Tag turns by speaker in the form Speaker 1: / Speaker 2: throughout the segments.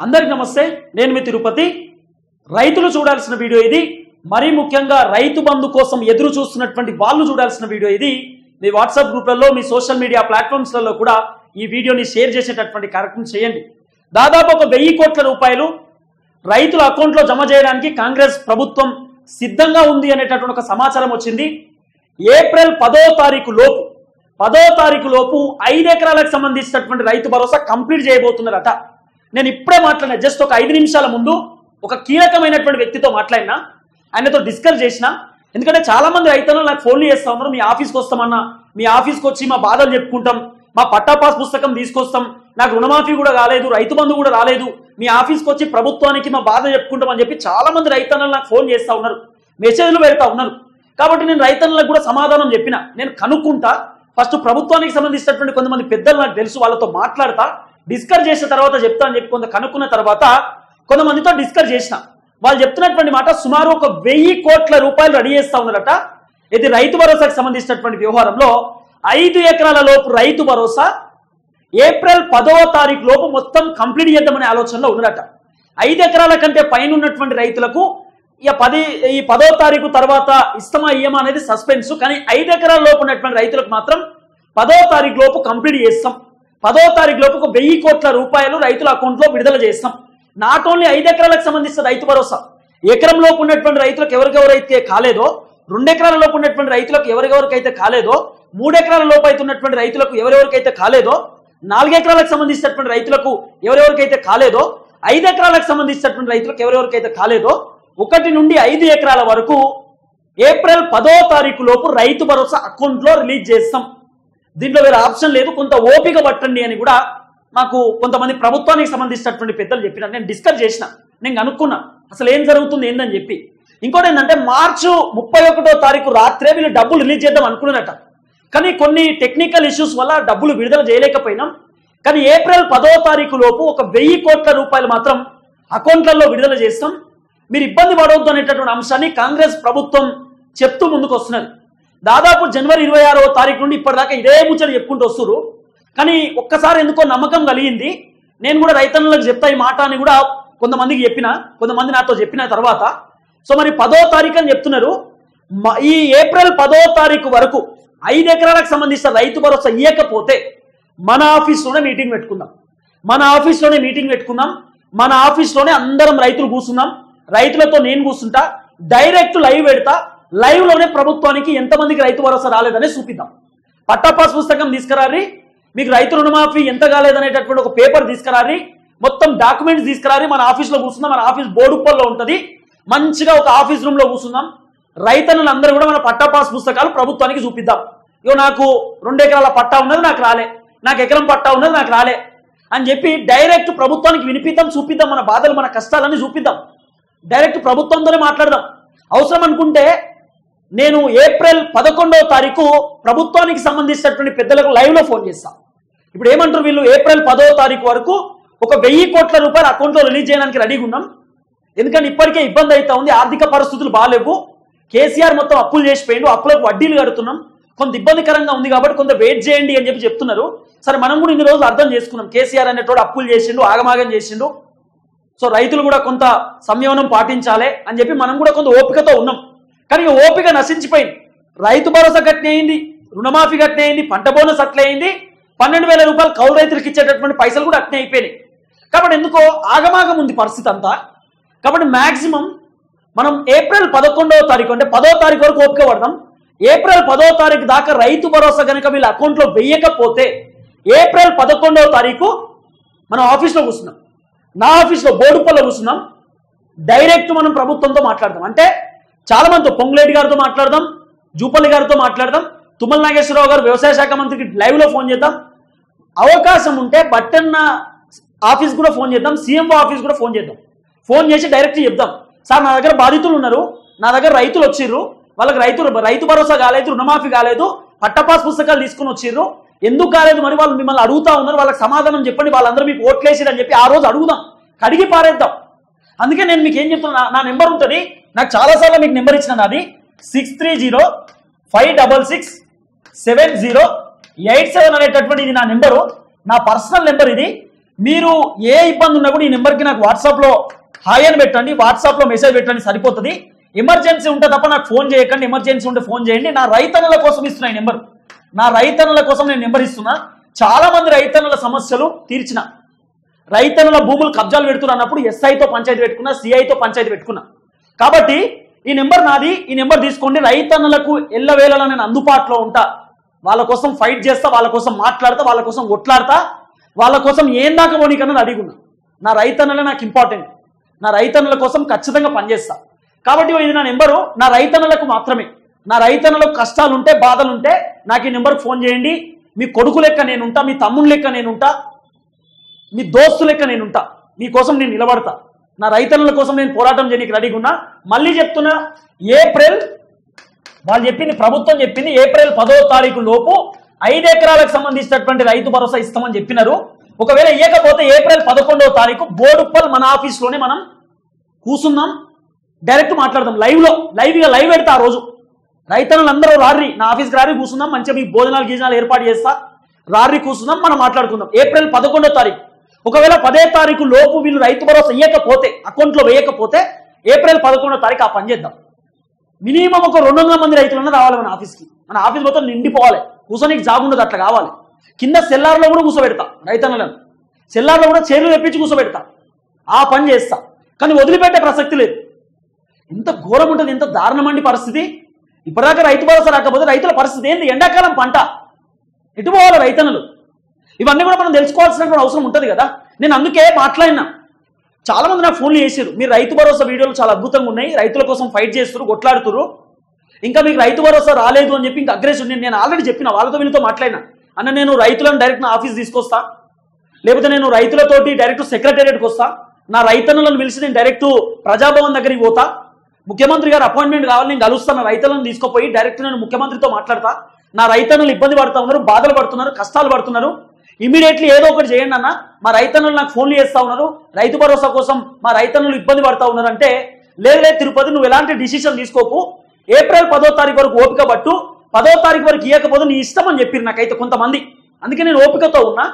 Speaker 1: అందరికీ నమస్తే, నేను మీ తిరుపతి. రైతులు చూడాల్సిన వీడియో ఇది. మరీ ముఖ్యంగా రైతు బంధు కోసం ఎదురు చూస్తున్నటువంటి వాళ్ళు చూడాల్సిన వీడియో ఇది. మీ వాట్సాప్ గ్రూప్లలో, మీ సోషల్ మీడియా ప్లాట్ఫామ్స్లలో కూడా ఈ వీడియోని షేర్ చేసేటటువంటి కార్యక్రమం చేయండి. దాదాపు 1000 కోట్ల రూపాయలు రైతుల అకౌంట్లో జమ చేయడానికి కాంగ్రెస్ ప్రభుత్వం సిద్ధంగా ఉంది అనేటటువంటి ఒక సమాచారం వచ్చింది. ఏప్రిల్ 10వ తారీఖు లోపు 5 ఎకరాలకు సంబంధించినటువంటి రైతు భరోసా కంప్లీట్ చేయబోతున్నారట. నేను ఇప్పుడే మాట్లాడినా, జస్ట్ ఒక 5 నిమిషాల ముందు ఒక కీలకమైనటువంటి వ్యక్తితో మాట్లాడినా, ఆయనతో డిస్కస్ చేసిన. ఎందుకంటే చాలా మంది రైతులు నాకు ఫోన్లు చేస్తా ఉన్నారు, మీ ఆఫీస్కి వస్తామన్నా, మీ ఆఫీస్కి వచ్చి మా బాధలు చెప్పుకుంటాం, మా పట్టా పాస్ పుస్తకం తీసుకొస్తాం, నాకు రుణమాఫీ కూడా కాలేదు, రైతు బంధు కూడా రాలేదు, మీ ఆఫీస్కి వచ్చి ప్రభుత్వానికి మా బాధ చెప్పుకుంటాం అని చెప్పి చాలా మంది రైతన్నలు నాకు ఫోన్ చేస్తూ ఉన్నారు, మెసేజ్లు పెడతా ఉన్నారు. కాబట్టి నేను రైతన్నలకు కూడా సమాధానం చెప్పిన. నేను కనుక్కుంటా, ఫస్ట్ ప్రభుత్వానికి సంబంధించినటువంటి కొంతమంది పెద్దలు నాకు తెలుసు, వాళ్ళతో మాట్లాడతా, డిస్కస్ చేసిన తర్వాత చెప్తా అని చెప్పి కొంత కనుక్కున్న తర్వాత కొంతమందితో డిస్కస్ చేసిన. వాళ్ళు చెప్తున్నటువంటి మాట, సుమారు 1000 కోట్ల రూపాయలు రెడీ చేస్తా ఉన్నారట. ఇది రైతు భరోసాకు సంబంధించినటువంటి వ్యవహారంలో 5 ఎకరాల లోపు రైతు భరోసా ఏప్రిల్ 10వ తారీఖు లోపు మొత్తం కంప్లీట్ చేద్దామనే ఆలోచనలో ఉన్నారట. 5 ఎకరాల కంటే పైన ఉన్నటువంటి రైతులకు ఈ 10వ తారీఖు తర్వాత ఇస్తామా ఇయ్యమా అనేది సస్పెన్స్. కానీ 5 ఎకరాల లోపు ఉన్నటువంటి రైతులకు మాత్రం 10వ తారీఖు లోపు కంప్లీట్ చేస్తాం. 10వ తారీఖు లోపు 1000 కోట్ల రూపాయలు రైతుల అకౌంట్లో విడుదల చేస్తాం. నాట్ ఓన్లీ 5 ఎకరాలకు సంబంధించిన రైతు భరోసా, ఎకరం లోపు ఉన్నటువంటి రైతులకు ఎవరికెవరైతే కాలేదో, 2 ఎకరాల లోపు ఉన్నటువంటి రైతులకు ఎవరికెవరికైతే కాలేదో, 3 ఎకరాల లోపు అయితే ఉన్నటువంటి రైతులకు ఎవరెవరికైతే కాలేదో, 4 ఎకరాలకు సంబంధించినటువంటి రైతులకు ఎవరెవరికైతే కాలేదో, 5 ఎకరాలకు సంబంధించినటువంటి రైతులకు ఎవరెవరికైతే కాలేదో, 1 నుండి 5 ఎకరాల వరకు ఏప్రిల్ 10వ తారీఖు లోపు రైతు భరోసా అకౌంట్లో రిలీజ్ చేస్తాం. దీంట్లో వేరే ఆప్షన్ లేదు, కొంత ఓపిక పట్టండి అని కూడా నాకు కొంతమంది ప్రభుత్వానికి సంబంధించినటువంటి పెద్దలు చెప్పినారు. నేను డిస్కస్ చేసిన, నేను కనుక్కున్నా అసలు ఏం జరుగుతుంది ఏందని చెప్పి. ఇంకోటి ఏంటంటే, మార్చి 31వ తారీఖు రాత్రే వీళ్ళు డబ్బులు రిలీజ్ చేద్దాం అనుకున్నారట. కానీ కొన్ని టెక్నికల్ ఇష్యూస్ వల్ల డబ్బులు విడుదల చేయలేకపోయినాం. కానీ ఏప్రిల్ 10వ తారీఖు లోపు 1000 కోట్ల రూపాయలు మాత్రం అకౌంట్లలో విడుదల చేస్తాం, మీరు ఇబ్బంది పడవద్దు అనేటటువంటి అంశాన్ని కాంగ్రెస్ ప్రభుత్వం చెప్తూ ముందుకు వస్తున్నది. దాదాపు జనవరి 26వ తారీఖు నుండి ఇప్పటిదాకా ఇదే ముచ్చట చెప్పుకుంటూ వస్తున్నారు. కానీ ఒక్కసారి ఎందుకో నమ్మకం కలిగింది. నేను కూడా రైతన్నులకు చెప్తా ఈ మాట అని కూడా కొంతమందికి చెప్పిన, కొంతమంది నాతో చెప్పిన తర్వాత. సో మరి 10వ తారీఖు అని చెప్తున్నారు. ఈ ఏప్రిల్ 10వ తారీఖు వరకు 5 ఎకరాలకు సంబంధించిన రైతు భరోసా ఇవ్వకపోతే మన ఆఫీస్లోనే మీటింగ్ పెట్టుకుందాం, మన ఆఫీస్లోనే అందరం రైతులు కూర్చున్నాం, రైతులతో నేను కూర్చుంటా, డైరెక్ట్ లైవ్ పెడతా, లైవ్ లోనే ప్రభుత్వానికి ఎంతమందికి రైతు భరోసా రాలేదని చూపిద్దాం. పట్టా పాస్ పుస్తకం తీసుకురారి, మీకు రైతు రుణమాఫీ ఎంత కాలేదనేటటువంటి ఒక పేపర్ తీసుకురారి, మొత్తం డాక్యుమెంట్స్ తీసుకురారి, మన ఆఫీస్లో కూర్చుందాం. మన ఆఫీస్ బోర్డుపల్లో ఉంటుంది, మంచిగా ఒక ఆఫీస్ రూమ్లో కూర్చుందాం. రైతన్నులు అందరూ కూడా మన పట్టా పాస్ పుస్తకాలు ప్రభుత్వానికి చూపిద్దాం. ఇగో నాకు 2 ఎకరాల పట్టా ఉన్నది, నాకు రాలే, నాకు ఎకరం పట్టా ఉన్నది, నాకు రాలే అని చెప్పి డైరెక్ట్ ప్రభుత్వానికి వినిపిద్దాం, చూపిద్దాం, మన బాధలు మన కష్టాలన్నీ చూపిద్దాం, డైరెక్ట్ ప్రభుత్వంతోనే మాట్లాడదాం. అవసరం అనుకుంటే నేను ఏప్రిల్ 11వ తారీఖు ప్రభుత్వానికి సంబంధించినటువంటి పెద్దలకు లైవ్లో ఫోన్ చేస్తాను. ఇప్పుడు ఏమంటారు వీళ్ళు, ఏప్రిల్ 10వ తారీఖు వరకు 1000 కోట్ల రూపాయలు అకౌంట్లో రిలీజ్ చేయడానికి రెడీగా ఉన్నాం. ఎందుకంటే ఇప్పటికే ఇబ్బంది అవుతా ఉంది, ఆర్థిక పరిస్థితులు బాగాలేవు, కేసీఆర్ మొత్తం అప్పులు చేసిపోయిండు, అప్పులకు వడ్డీలు కడుతున్నాం, కొంత ఇబ్బందికరంగా ఉంది కాబట్టి కొంత వెయిట్ చేయండి అని చెప్పి చెప్తున్నారు. సరే, మనం కూడా ఇన్ని రోజులు అర్థం చేసుకున్నాం, కేసీఆర్ అనేటోడు అప్పులు చేసిండు, ఆగమాగం చేసిండు, సో రైతులు కూడా కొంత సంయమనం పాటించాలి అని చెప్పి మనం కూడా కొంత ఓపికతో ఉన్నాం. కానీ ఓపిక నశించిపోయింది. రైతు భరోసా గట్నే అయింది, రుణమాఫీ గట్నే అయింది, పంట బోనస్ అట్లే అయింది, 12,000 రూపాయలు కౌలు రైతులకు ఇచ్చేటటువంటి పైసలు కూడా అట్నే అయిపోయినాయి. కాబట్టి ఎందుకో ఆగమాగం ఉంది పరిస్థితి అంతా. కాబట్టి మ్యాక్సిమం మనం ఏప్రిల్ 11వ తారీఖు అంటే 10వ తారీఖు వరకు ఓపిక పడదాం. ఏప్రిల్ 10వ తారీఖు దాకా రైతు భరోసా కనుక వీళ్ళ అకౌంట్లో వేయకపోతే ఏప్రిల్ 11వ తారీఖు మనం ఆఫీస్లో కూర్చున్నాం, నా ఆఫీస్లో బోర్డుపల్లో కూర్చున్నాం, డైరెక్ట్ మనం ప్రభుత్వంతో మాట్లాడదాం. అంటే చాలా మందితో, పొంగులేటి గారితో మాట్లాడదాం, జూపల్లి గారితో మాట్లాడదాం, తుమ్మల నాగేశ్వరరావు గారు వ్యవసాయ శాఖ మంత్రికి లైవ్లో ఫోన్ చేద్దాం, అవకాశం ఉంటే బట్టన్న ఆఫీస్ కూడా ఫోన్ చేద్దాం, సీఎంఓ ఆఫీస్ కూడా ఫోన్ చేద్దాం. ఫోన్ చేసి డైరెక్ట్ చెప్దాం, సార్ నా దగ్గర బాధితులు ఉన్నారు, నా దగ్గర రైతులు వచ్చిర్రు, వాళ్ళకి రైతు భరోసా కాలేదు, రుణమాఫీ కాలేదు, పట్టపాస్ పుస్తకాలు తీసుకుని వచ్చిర్రు, ఎందుకు కాలేదు మరి వాళ్ళు మిమ్మల్ని అడుగుతా ఉన్నారు, వాళ్ళకి సమాధానం చెప్పండి, వాళ్ళందరూ మీకు ఓట్లేసిరు అని చెప్పి ఆ రోజు అడుగుదాం, కడిగి పారేద్దాం. అందుకే నేను మీకు ఏం చెప్తున్నా, నా నెంబర్ ఉంటుంది, నాకు చాలాసార్లు మీకు నెంబర్ ఇచ్చిన, నాది 6305667087 అనేటటువంటి ఇది నా నెంబరు, నా పర్సనల్ నెంబర్ ఇది. మీరు ఏ ఇబ్బంది ఉన్నా కూడా ఈ నెంబర్కి నాకు వాట్సాప్లో హాయ్ అని పెట్టండి, వాట్సాప్లో మెసేజ్ పెట్టండి, సరిపోతుంది. ఎమర్జెన్సీ ఉంటే తప్ప నాకు ఫోన్ చేయకండి, ఎమర్జెన్సీ ఉంటే ఫోన్ చేయండి. నా రైతన్నల కోసం ఇస్తున్నా ఈ నెంబర్, నా రైతన్నల కోసం నేను నెంబర్ ఇస్తున్నా. చాలా మంది రైతన్నల సమస్యలు తీర్చిన, రైతన్నల భూములు కబ్జాలు పెడుతున్నా అన్నప్పుడు ఎస్ఐతో పంచాయతీ పెట్టుకున్నా, సిఐతో పంచాయతీ పెట్టుకున్నా. కాబట్టి ఈ నెంబర్ నాది, ఈ నెంబర్ తీసుకోండి. రైతన్నలకు ఎల్లవేళలా నేను అందుబాటులో ఉంటా, వాళ్ళ కోసం ఫైట్ చేస్తా, వాళ్ళ కోసం మాట్లాడతా, వాళ్ళ కోసం కొట్లాడతా, వాళ్ళ కోసం ఏం దాకా పోనీకన్నా అడిగున్నా. నా రైతన్నలే నాకు ఇంపార్టెంట్, నా రైతన్నల కోసం ఖచ్చితంగా పనిచేస్తా. కాబట్టి ఇది నా నెంబరు, నా రైతన్నలకు మాత్రమే. నా రైతన్నలకు కష్టాలుంటే బాధలుంటే నాకు ఈ నెంబర్కి ఫోన్ చేయండి. మీ కొడుకు లెక్క నేనుంటా, మీ తమ్ముడు లెక్క నేనుంటా, మీ దోస్తు లెక్క నేనుంటా, మీకోసం నేను నిలబడతా. నా రైతన్నల కోసం నేను పోరాటం చేయడానికి రెడీగా ఉన్నా. మళ్ళీ చెప్తున్నా, ఏప్రిల్ వాళ్ళు చెప్పింది, ప్రభుత్వం చెప్పింది ఏప్రిల్ 10వ తారీఖు లోపు 5 ఎకరాలకు సంబంధించినటువంటి రైతు భరోసా ఇస్తామని చెప్పినారు. ఒకవేళ ఇవ్వకపోతే ఏప్రిల్ 11వ తారీఖు బోడుప్పల్ మన ఆఫీస్లోనే మనం కూర్చుందాం, డైరెక్ట్ మాట్లాడదాం. లైవ్ పెడతా. ఆ రోజు రైతన్నలు అందరూ రారి, నా ఆఫీస్కి రారి కూర్చుందాం, మంచిగా మీకు భోజనాలు ఏర్పాటు చేస్తా, రారి కూర్చుందాం, మనం మాట్లాడుకుందాం. ఏప్రిల్ 11వ తారీఖు. ఒకవేళ 10వ తారీఖు లోపు వీళ్ళు రైతు భరోసా ఇవ్వకపోతే, అకౌంట్లో వేయకపోతే ఏప్రిల్ 11వ తారీఖు ఆ పని చేద్దాం. మినిమం ఒక 200 మంది రైతులన్నా రావాలి మన ఆఫీస్కి. మన ఆఫీస్ మొత్తం నిండిపోవాలి, కూర్చొనికి జాబ్ ఉండదు, అట్లా కావాలి. కింద సెల్లార్లో కూడా కూర్చోబెడతా, రైతన్నలను సెల్లార్లో కూడా చైర్లు తెప్పించి కూర్చోబెడతా, ఆ పని చేస్తా. కానీ వదిలిపెట్టే ప్రసక్తి లేదు. ఇంత ఘోరం ఉంటుంది, ఇంత దారుణమండి పరిస్థితి. ఇప్పటిదాకా రైతు భరోసా రాకపోతే రైతుల పరిస్థితి ఏంది? ఎండాకాలం పంట ఎటు పోవాలి రైతన్నలు? ఇవన్నీ కూడా మనం తెలుసుకోవాల్సినటువంటి అవసరం ఉంటుంది కదా. నేను అందుకే మాట్లాడినా. చాలా మంది నాకు ఫోన్లు చేశారు, మీరు రైతు భరోసా వీడియోలు చాలా అద్భుతంగా ఉన్నాయి, రైతుల కోసం ఫైట్ చేస్తున్నారు, కొట్లాడుతున్నారు, ఇంకా మీకు రైతు భరోసా రాలేదు అని చెప్పి ఇంకా అగ్రెసివ్. నేను ఆల్రెడీ చెప్పిన వాళ్ళతో వీళ్ళతో మాట్లాడినా, అన్న నేను రైతులను డైరెక్ట్ నా ఆఫీస్ తీసుకొస్తా, లేకపోతే నేను రైతులతోటి డైరెక్ట్ సెక్రటేరియట్కి వస్తా, నా రైతన్నలను పిలిచి నేను డైరెక్ట్ ప్రజాభవన్ దగ్గరికి పోతా, ముఖ్యమంత్రి గారు అపాయింట్మెంట్ కావాలి, నేను కలుస్తాను, రైతులను తీసుకుపోయి డైరెక్ట్ నేను ముఖ్యమంత్రితో మాట్లాడతా. నా రైతన్నలు ఇబ్బంది పడుతూ ఉన్నారు, బాధలు పడుతున్నారు, కష్టాలు పడుతున్నారు, ఇమీడియట్లీ ఏదో ఒకటి చేయండి అన్న. మా రైతన్నలు నాకు ఫోన్లు చేస్తూ ఉన్నారు, రైతు భరోసా కోసం మా రైతన్నలు ఇబ్బంది పడుతూ ఉన్నారు అంటే, లేదు తిరుపతి నువ్వు ఎలాంటి డిసిషన్ తీసుకోకు, ఏప్రిల్ 10వ తారీఖు వరకు ఓపిక పట్టు, 10వ తారీఖు వరకు ఇవ్వకపోతే నీ ఇష్టం అని చెప్పారు నాకైతే కొంతమంది. అందుకే నేను ఓపికతో ఉన్నా.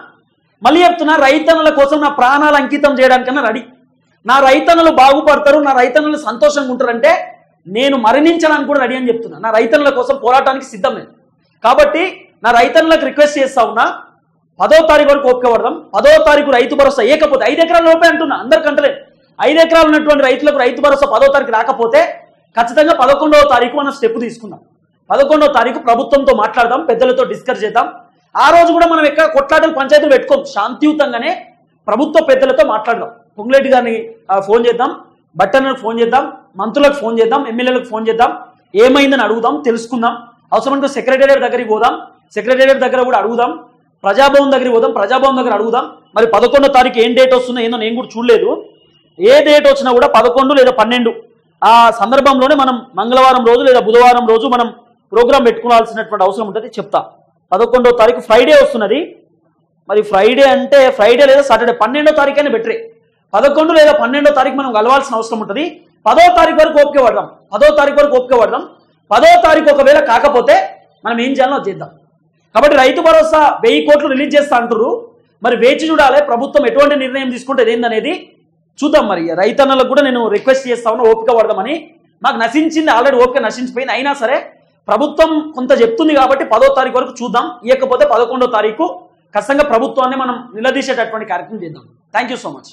Speaker 1: మళ్ళీ చెప్తున్నా, రైతన్నల కోసం నా ప్రాణాలు అంకితం చేయడానికన్నా రెడీ. నా రైతన్నలు బాగుపడతారు, నా రైతన్నలు సంతోషంగా ఉంటారంటే నేను మరణించడానికి కూడా రెడీ అని చెప్తున్నా. నా రైతన్నల కోసం పోరాటానికి సిద్ధం నేను. కాబట్టి నా రైతన్నలకు రిక్వెస్ట్ చేస్తా ఉన్నా, 10వ తారీఖు వరకు ఓపిక పడదాం. 10వ తారీఖు రైతు భరోసా ఇవ్వకపోతే, 5 ఎకరాల లోపే అంటున్నా, అందరికంటలే 5 ఎకరాలు ఉన్నటువంటి రైతులకు రైతు భరోసా 10వ తారీఖు రాకపోతే ఖచ్చితంగా 11వ తారీఖు మనం స్టెప్ తీసుకుందాం. 11వ తారీఖు ప్రభుత్వంతో మాట్లాడదాం, పెద్దలతో డిస్కస్ చేద్దాం. ఆ రోజు కూడా మనం ఎక్కడ కొట్లాటలు పంచాయతీలు పెట్టుకోం, శాంతియుతంగానే ప్రభుత్వ పెద్దలతో మాట్లాడదాం. పొంగులేటి గారిని ఫోన్ చేద్దాం, బట్టన్నకు ఫోన్ చేద్దాం, మంత్రులకు ఫోన్ చేద్దాం, ఎమ్మెల్యేలకు ఫోన్ చేద్దాం, ఏమైందని అడుగుదాం, తెలుసుకుందాం. అవసరమంటే సెక్రటేరియట్ దగ్గరికి పోదాం, సెక్రటేరియట్ దగ్గర కూడా అడుగుదాం, ప్రజాభవన్ దగ్గరికి పోదాం, ప్రజాభవన్ దగ్గర అడుగుదాం. మరి 11వ తారీఖు ఏం డేట్ వస్తుందో ఏందో నేను కూడా చూడలేదు. ఏ డేట్ వచ్చినా కూడా 11 లేదా 12 ఆ సందర్భంలోనే మనం మంగళవారం రోజు లేదా బుధవారం రోజు మనం ప్రోగ్రాం పెట్టుకోవాల్సినటువంటి అవసరం ఉంటుంది. చెప్తా. 11వ తారీఖు ఫ్రైడే వస్తున్నది. మరి ఫ్రైడే అంటే ఫ్రైడే లేదా సాటర్డే, 12వ తారీఖు అయినా బెటరే. 11 లేదా 12వ తారీఖు మనం కలవాల్సిన అవసరం ఉంటుంది. 10వ తారీఖు వరకు ఓపిక పడదాం, 10వ తారీఖు వరకు ఓపిక పడదాం. 10వ తారీఖు ఒకవేళ కాకపోతే మనం ఏం చేయాలో చేద్దాం. కాబట్టి రైతు భరోసా 1000 కోట్లు రిలీజ్ చేస్తా అంటారు. మరి వేచి చూడాలి ప్రభుత్వం ఎటువంటి నిర్ణయం తీసుకుంటే ఏందనేది చూద్దాం. మరి రైతన్నలకు కూడా నేను రిక్వెస్ట్ చేస్తా ఉన్నా, ఓపిక పడదామని. మాకు నశించింది, ఆల్రెడీ ఓపిక నశించిపోయింది. అయినా సరే ప్రభుత్వం కొంత చెప్తుంది కాబట్టి 10వ తారీఖు వరకు చూద్దాం. ఇవ్వకపోతే 11వ తారీఖు ఖచ్చితంగా ప్రభుత్వాన్ని మనం నిలదీసేటటువంటి కార్యక్రమం చేద్దాం. Thank you so much.